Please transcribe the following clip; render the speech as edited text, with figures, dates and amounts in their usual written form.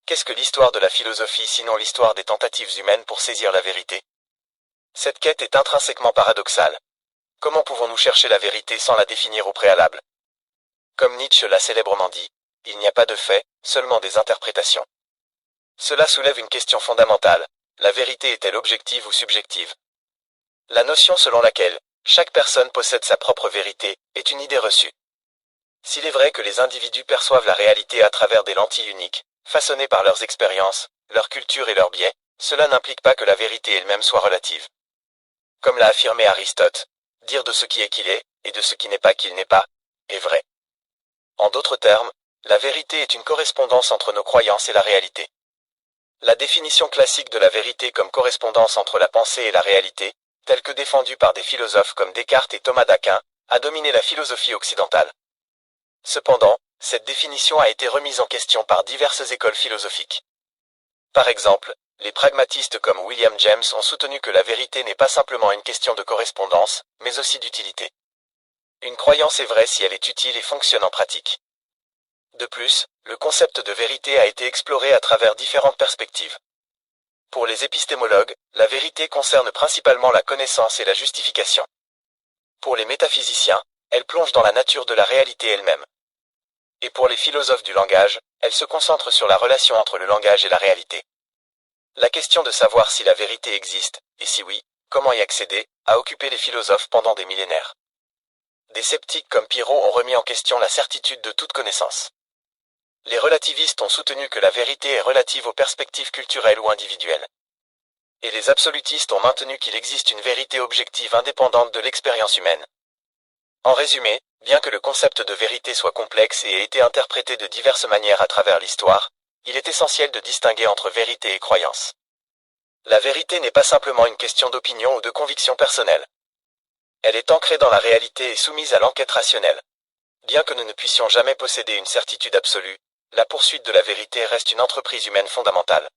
Qu'est-ce que l'histoire de la philosophie sinon l'histoire des tentatives humaines pour saisir la vérité? Cette quête est intrinsèquement paradoxale. Comment pouvons-nous chercher la vérité sans la définir au préalable? Comme Nietzsche l'a célèbrement dit, il n'y a pas de fait, seulement des interprétations. Cela soulève une question fondamentale. La vérité est-elle objective ou subjective? La notion selon laquelle chaque personne possède sa propre vérité est une idée reçue. S'il est vrai que les individus perçoivent la réalité à travers des lentilles uniques, façonnées par leurs expériences, leur culture et leurs biais, cela n'implique pas que la vérité elle-même soit relative. Comme l'a affirmé Aristote, dire de ce qui est qu'il est, et de ce qui n'est pas qu'il n'est pas, est vrai. En d'autres termes, la vérité est une correspondance entre nos croyances et la réalité. La définition classique de la vérité comme correspondance entre la pensée et la réalité, telle que défendue par des philosophes comme Descartes et Thomas d'Aquin, a dominé la philosophie occidentale. Cependant, cette définition a été remise en question par diverses écoles philosophiques. Par exemple, les pragmatistes comme William James ont soutenu que la vérité n'est pas simplement une question de correspondance, mais aussi d'utilité. Une croyance est vraie si elle est utile et fonctionne en pratique. De plus, le concept de vérité a été exploré à travers différentes perspectives. Pour les épistémologues, la vérité concerne principalement la connaissance et la justification. Pour les métaphysiciens, elle plonge dans la nature de la réalité elle-même. Et pour les philosophes du langage, elle se concentre sur la relation entre le langage et la réalité. La question de savoir si la vérité existe, et si oui, comment y accéder, a occupé les philosophes pendant des millénaires. Des sceptiques comme Pyrrhon ont remis en question la certitude de toute connaissance. Les relativistes ont soutenu que la vérité est relative aux perspectives culturelles ou individuelles. Et les absolutistes ont maintenu qu'il existe une vérité objective indépendante de l'expérience humaine. En résumé, bien que le concept de vérité soit complexe et ait été interprété de diverses manières à travers l'histoire, il est essentiel de distinguer entre vérité et croyance. La vérité n'est pas simplement une question d'opinion ou de conviction personnelle. Elle est ancrée dans la réalité et soumise à l'enquête rationnelle. Bien que nous ne puissions jamais posséder une certitude absolue, la poursuite de la vérité reste une entreprise humaine fondamentale.